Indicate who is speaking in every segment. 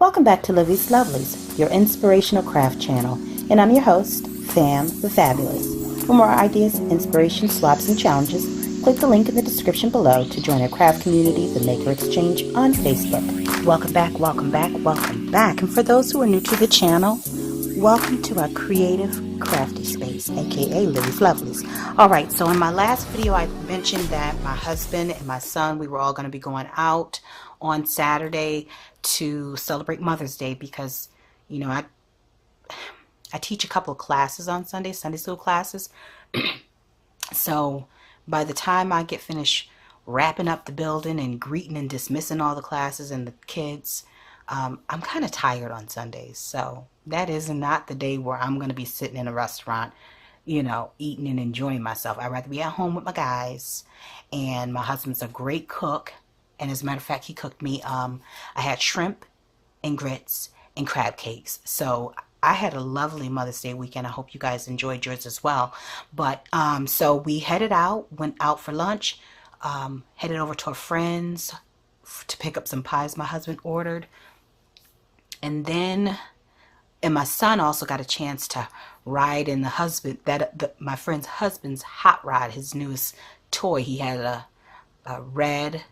Speaker 1: Welcome back to Livie'S Lovelies, your inspirational craft channel, and I'm your host, Fam the Fabulous. For more ideas, inspiration, swaps, and challenges, click the link in the description below to join our craft community, the Maker Exchange, on Facebook. Welcome back, welcome back, welcome back. And for those who are new to the channel, welcome to our creative, crafty space, aka Livie'S Lovelies. Alright, so in my last video I mentioned that my husband and my son, we were all going to be going out on Saturday to celebrate Mother's Day because, you know, I teach a couple of classes on Sunday school classes. So by the time I get finished wrapping up the building and greeting and dismissing all the classes and the kids, I'm kind of tired on Sundays. So that is not the day where I'm going to be sitting in a restaurant, you know, eating and enjoying myself. I'd rather be at home with my guys. And my husband's a great cook. And as a matter of fact, he cooked me, I had shrimp and grits and crab cakes. So I had a lovely Mother's Day weekend. I hope you guys enjoyed yours as well. But so we headed out, went out for lunch, headed over to a friend's to pick up some pies my husband ordered. And my son also got a chance to ride in my friend's husband's hot rod, his newest toy. He had a red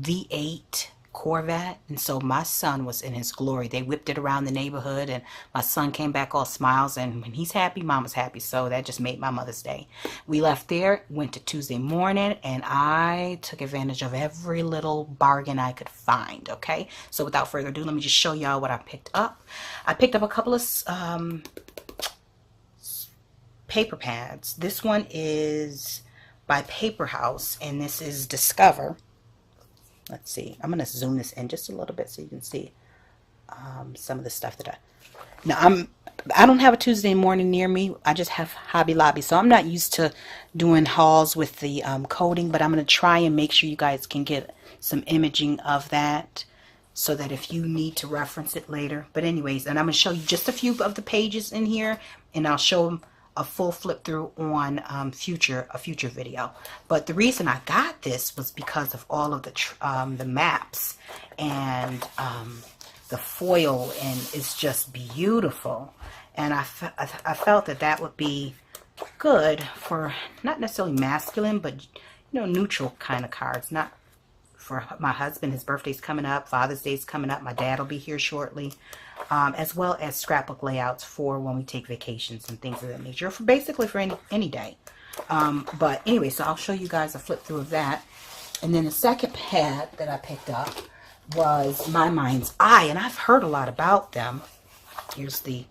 Speaker 1: V8 Corvette, and so my son was in his glory. They whipped it around the neighborhood, and my son came back all smiles, and when he's happy, mama's happy. So that just made my Mother's Day. We left there, went to Tuesday morning, and I took advantage of every little bargain I could find. Okay, so without further ado, let me just show y'all what I picked up. I picked up a couple of paper pads. This one is by Paper House, and this is Discover. Let's see. I'm going to zoom this in just a little bit so you can see some of the stuff that I don't have a Tuesday morning near me. I just have Hobby Lobby. So I'm not used to doing hauls with the coding, but I'm going to try and make sure you guys can get some imaging of that so that if you need to reference it later. But anyways, and I'm going to show you just a few of the pages in here, and I'll show them a full flip through on a future video. But the reason I got this was because of all of the maps and the foil, and it's just beautiful. And I felt that would be good for not necessarily masculine, but you know, neutral kind of cards. Not for my husband. His birthday's coming up, Father's Day's coming up, my dad will be here shortly. As well as scrapbook layouts for when we take vacations and things of that nature, for basically for any day. But anyway, so I'll show you guys a flip through of that. And then the second pad that I picked up was My Mind's Eye, and I've heard a lot about them. Here's the,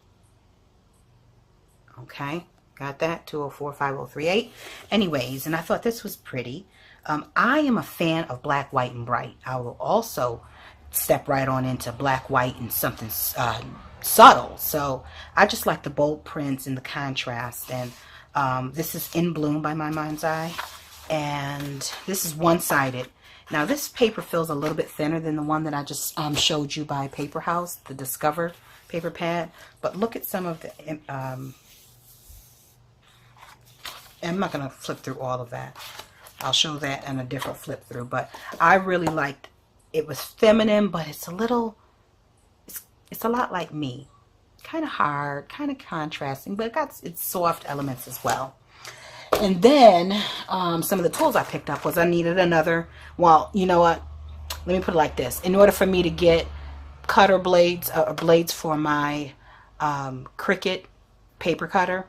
Speaker 1: okay, got that, 2045038. Anyways, and I thought this was pretty. I am a fan of black, white, and bright. I will also step right on into black, white, and something subtle. So I just like the bold prints and the contrast. And this is In Bloom by My Mind's Eye, and this is one-sided. Now this paper feels a little bit thinner than the one that I just showed you by Paper House, the Discover paper pad. But look at some of the I'm not going to flip through all of that. I'll show that in a different flip through. But I really liked it. Was feminine, but it's a little, it's a lot like me. Kind of hard, kind of contrasting, but it got its soft elements as well. And then some of the tools I picked up was I needed another, well, you know what? Let me put it like this. In order for me to get cutter blades, blades for my Cricut paper cutter,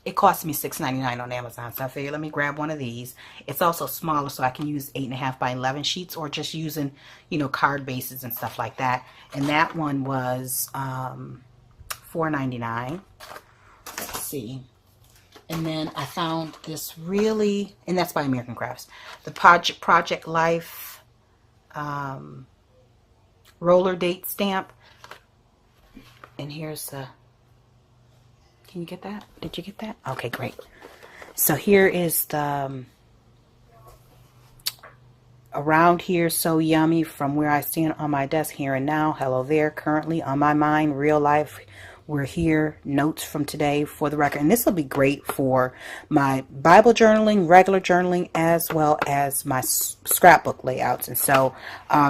Speaker 1: it cost me $6.99 on Amazon, so I figured let me grab one of these. It's also smaller, so I can use 8.5 by 11 sheets, or just using, you know, card bases and stuff like that. And that one was $4.99. Let's see. And then I found this really, and that's by American Crafts, the Project Life roller date stamp. And here's the, can you get that? Did you get that? Okay, great. So here is the Around Here So Yummy, From Where I Stand on My Desk, Here and Now, Hello There, Currently, On My Mind, Real Life, we're here, notes from today for the record. And this will be great for my Bible journaling, regular journaling, as well as my scrapbook layouts. And so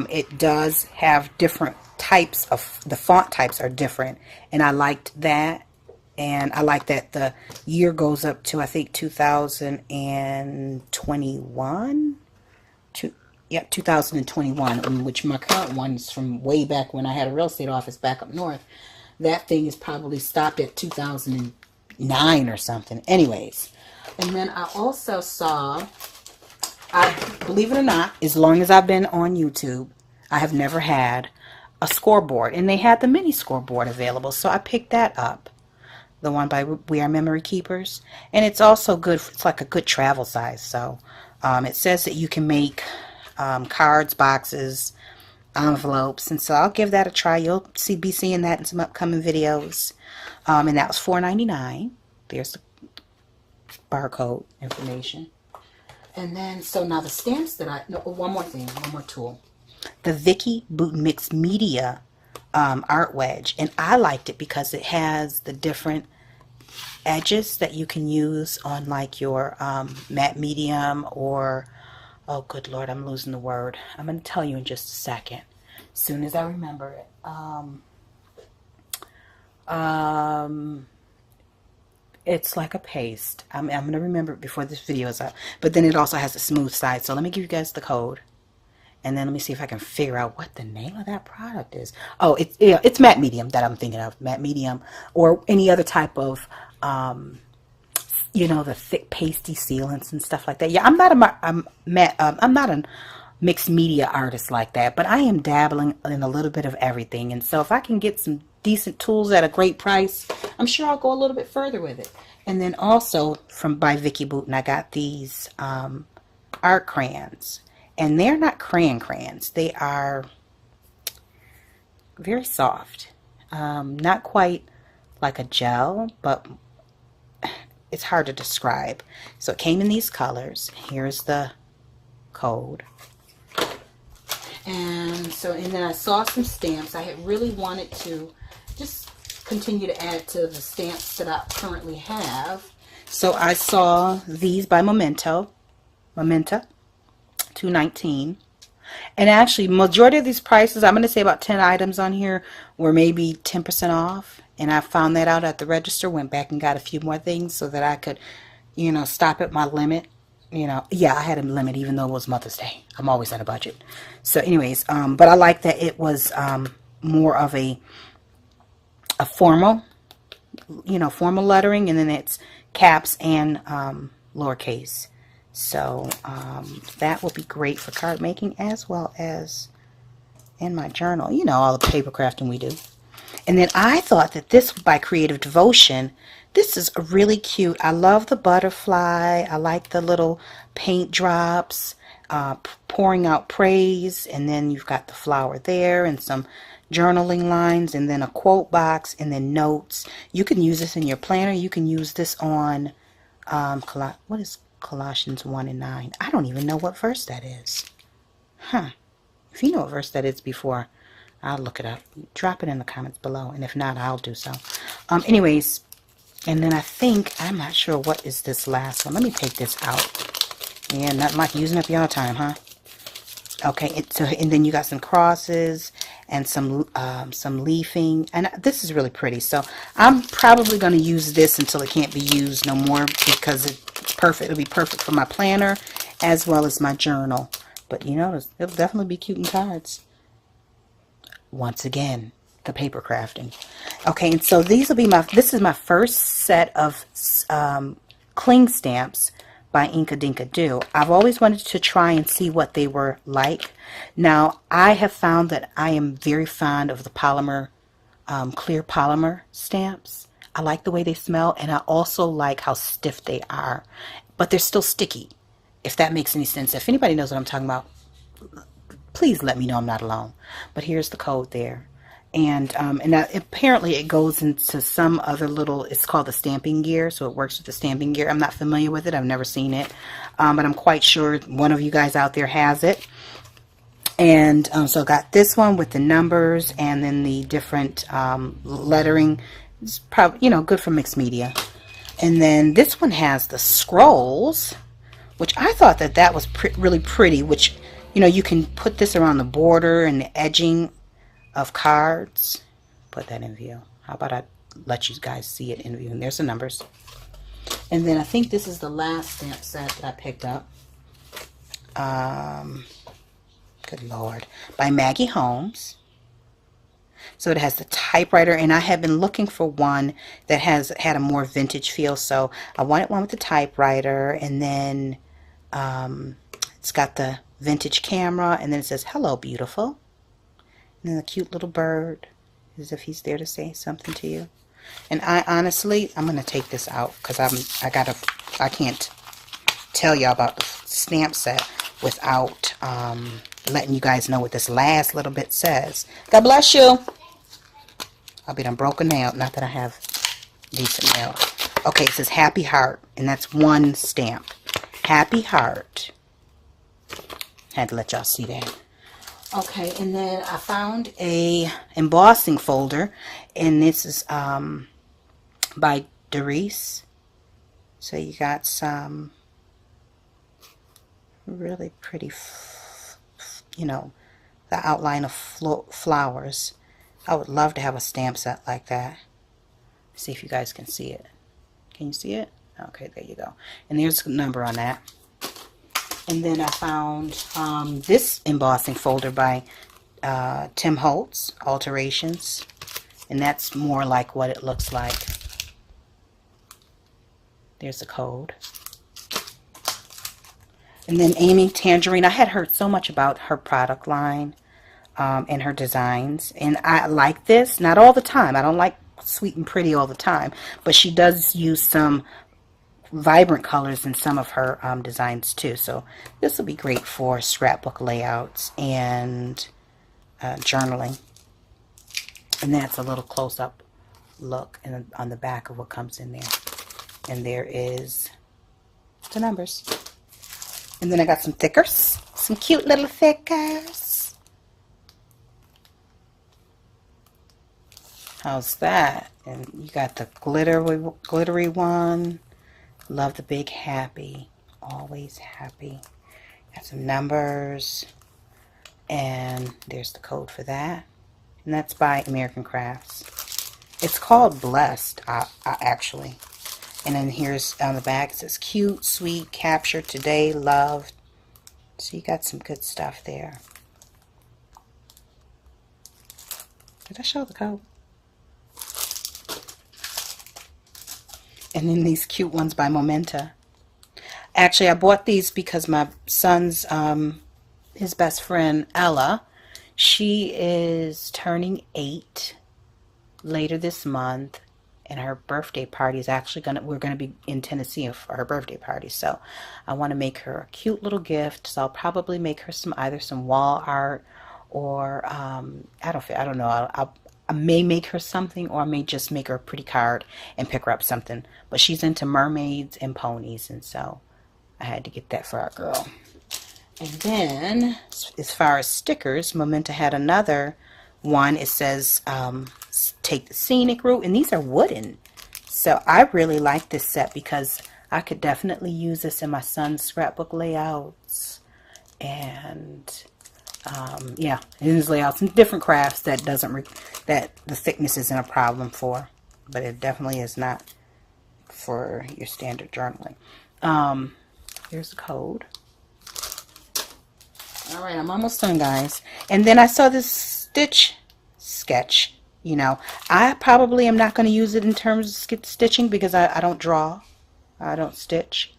Speaker 1: it does have different types of, the font types are different. And I liked that. And I like that the year goes up to, I think, 2021. 2021, in which my current one is from way back when I had a real estate office back up north. That thing is probably stopped at 2009 or something. Anyways, and then I also saw, believe it or not, as long as I've been on YouTube, I have never had a scoreboard. And they had the mini scoreboard available, so I picked that up. The one by We Are Memory Keepers. And it's also good, it's like a good travel size. So it says that you can make cards, boxes, envelopes, and so I'll give that a try. You'll be seeing that in some upcoming videos. And that was $4.99. There's the barcode information. And then, so now the stamps that one more thing, one more tool. The Vicky Bouton Mixed Media art wedge, and I liked it because it has the different edges that you can use on like your matte medium or, oh good Lord, I'm losing the word. I'm going to tell you in just a second, as soon as I remember it. It's like a paste. I'm going to remember it before this video is up, but then it also has a smooth side. So let me give you guys the code. And then let me see if I can figure out what the name of that product is. Oh, it's matte medium that I'm thinking of. Matte medium or any other type of, the thick pasty sealants and stuff like that. Yeah, I'm not a mixed media artist like that, but I am dabbling in a little bit of everything. And so if I can get some decent tools at a great price, I'm sure I'll go a little bit further with it. And then also by Vicky Bouton, I got these art crayons. And they're not crayons. They are very soft. Not quite like a gel, but it's hard to describe. So it came in these colors. Here's the code. And then I saw some stamps. I had really wanted to just continue to add to the stamps that I currently have. So I saw these by Momenta. $2.19. And actually, majority of these prices, I'm going to say about 10 items on here, were maybe 10% off. And I found that out at the register, went back and got a few more things so that I could, stop at my limit. Yeah, I had a limit even though it was Mother's Day. I'm always on a budget. So anyways, but I like that it was more of a formal, formal lettering, and then it's caps and lowercase. So that will be great for card making as well as in my journal. All the paper crafting we do. And then I thought that this by Creative Devotion, this is really cute. I love the butterfly. I like the little paint drops, pouring out praise. And then you've got the flower there and some journaling lines and then a quote box and then notes. You can use this in your planner. You can use this on, what is Colossians 1:9. I don't even know what verse that is. If you know what verse that is before, I'll look it up. Drop it in the comments below, and if not, I'll do so. Anyways, and then I'm not sure what is this last one. Let me take this out. Yeah, nothing like using up your time, huh? Okay, and then you got some crosses and some leafing, and this is really pretty. So I'm probably going to use this until it can't be used no more because it's perfect. It'll be perfect for my planner as well as my journal. But it'll definitely be cute in cards. Once again, the paper crafting. Okay, and so this is my first set of cling stamps by Inka Dinka Do. I've always wanted to try and see what they were like. Now, I have found that I am very fond of the polymer, clear polymer stamps. I like the way they smell, and I also like how stiff they are. But they're still sticky, if that makes any sense. If anybody knows what I'm talking about, please let me know I'm not alone. But here's the code there. And apparently it goes into some other little, it's called the stamping gear, so it works with the stamping gear. I'm not familiar with it. I've never seen it. But I'm quite sure one of you guys out there has it. And so I got this one with the numbers and then the different lettering It's probably, you know, good for mixed media. And then this one has the scrolls, which I thought that that was really pretty, which, you know, you can put this around the border and the edging of cards. Put that in view. How about I let you guys see it in view? And there's the numbers. And then I think this is the last stamp set that I picked up. Good Lord. By Maggie Holmes. So it has the typewriter, and I have been looking for one that had a more vintage feel. So I wanted one with the typewriter, and then it's got the vintage camera, and then it says, "Hello, beautiful." And then a cute little bird, as if he's there to say something to you. And I honestly, I'm going to take this out because I can't tell y'all about the stamp set without letting you guys know what this last little bit says. God bless you. I'll be done broken nail. Not that I have decent nail. Okay, it says Happy Heart, and that's one stamp. Happy Heart. Had to let y'all see that. Okay, and then I found a embossing folder, and this is by Doris. So you got some really pretty, you know, the outline of flowers. I would love to have a stamp set like that. See if you guys can see it. Can you see it? Okay, there you go. And there's a number on that. And then I found this embossing folder by Tim Holtz, Alterations. And that's more like what it looks like. There's the code. And then Amy Tangerine. I had heard so much about her product line and her designs. And I like this. Not all the time. I don't like sweet and pretty all the time. But she does use some vibrant colors in some of her designs too. So this will be great for scrapbook layouts and journaling. And that's a little close-up look on the back of what comes in there. And there is the numbers. And then I got some thickers. Some cute little thickers. How's that? And you got the glittery one. Love the big happy. Always happy. Got some numbers. And there's the code for that. And that's by American Crafts. It's called Blessed, actually. And then here's on the back, it says cute, sweet, captured today, loved. So you got some good stuff there. Did I show the code? And then these cute ones by Momenta. Actually, I bought these because my son's, his best friend, Ella, she is turning 8 later this month. And her birthday party is actually we're gonna be in Tennessee for her birthday party. So I want to make her a cute little gift. So I'll probably make her either some wall art or I don't know. I may make her something, or I may just make her a pretty card and pick her up something. But she's into mermaids and ponies, and so I had to get that for our girl. And then as far as stickers, Momenta had another one. It says take the scenic route, and these are wooden. So I really like this set because I could definitely use this in my son's scrapbook layouts, and yeah, in his layouts and different crafts that that the thickness isn't a problem for, but it definitely is not for your standard journaling. Here's the code. All right, I'm almost done, guys. And then I saw this stitch sketch. You know, I probably am not going to use it in terms of stitching because I don't draw. I don't stitch.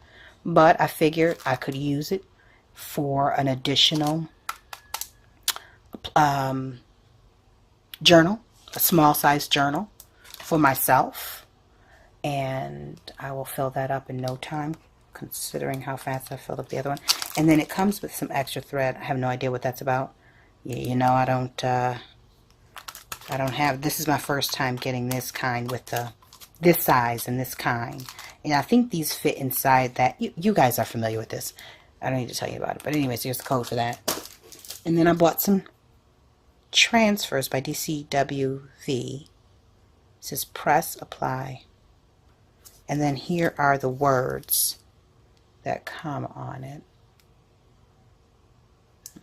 Speaker 1: But I figured I could use it for an additional journal, a small size journal for myself. And I will fill that up in no time, considering how fast I filled up the other one. And then it comes with some extra thread. I have no idea what that's about. You know, I don't have, this is my first time getting this kind with this size and this kind. And I think these fit inside that. You guys are familiar with this. I don't need to tell you about it. But anyways, here's the code for that. And then I bought some transfers by DCWV. It says press, apply. And then here are the words that come on it.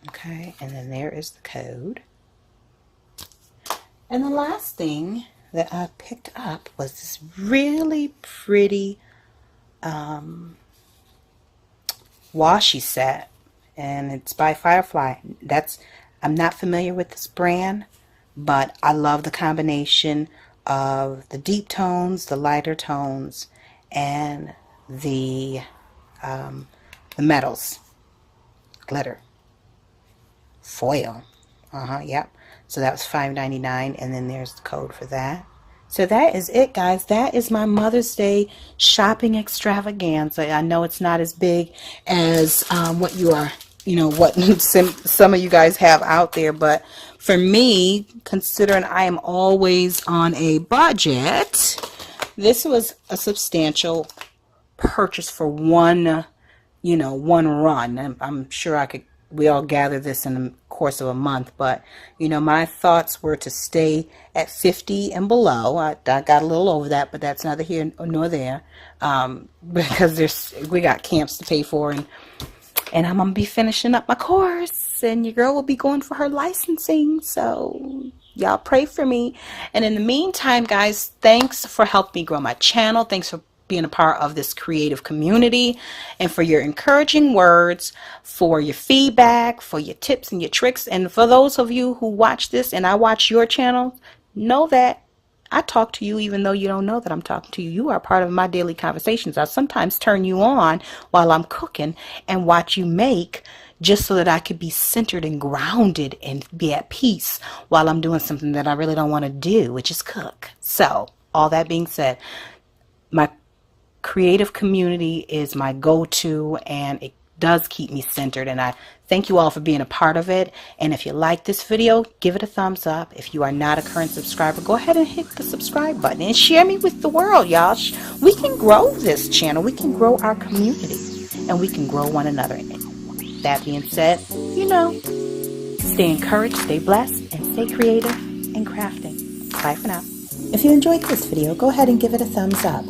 Speaker 1: Okay, and then there is the code. And the last thing that I picked up was this really pretty washi set, and it's by Firefly. I'm not familiar with this brand, but I love the combination of the deep tones, the lighter tones, and the metals, glitter, foil. Yep. So that was $5.99, and then there's the code for that. So that is it, guys. That is my Mother's Day shopping extravaganza. I know it's not as big as what you are, what some of you guys have out there, but for me, considering I am always on a budget, this was a substantial purchase for one run. I'm sure we all gather this in the course of a month, but my thoughts were to stay at 50 and below. I got a little over that, but that's neither here nor there, because we got camps to pay for, and I'm gonna be finishing up my course, and your girl will be going for her licensing, so y'all pray for me. And in the meantime, guys, thanks for helping me grow my channel. Thanks for being a part of this creative community, and for your encouraging words, for your feedback, for your tips and your tricks. And for those of you who watch this and I watch your channel, know that I talk to you even though you don't know that I'm talking to you. You are part of my daily conversations. I sometimes turn you on while I'm cooking and watch you make, just so that I could be centered and grounded and be at peace while I'm doing something that I really don't want to do, which is cook. So all that being said, my creative community is my go-to, and it does keep me centered, and I thank you all for being a part of it. And if you like this video, give it a thumbs up. If you are not a current subscriber, go ahead and hit the subscribe button and share me with the world, y'all. We can grow this channel, we can grow our community, and we can grow one another. That being said, stay encouraged, stay blessed, and stay creative and crafting. Bye for now. If you enjoyed this video, go ahead and give it a thumbs up.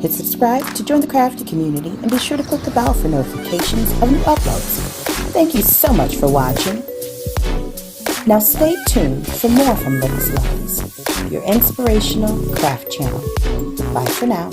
Speaker 1: Hit subscribe to join the crafty community, and be sure to click the bell for notifications of new uploads. Thank you so much for watching. Now stay tuned for more from Livie's Lovelies, your inspirational craft channel. Bye for now.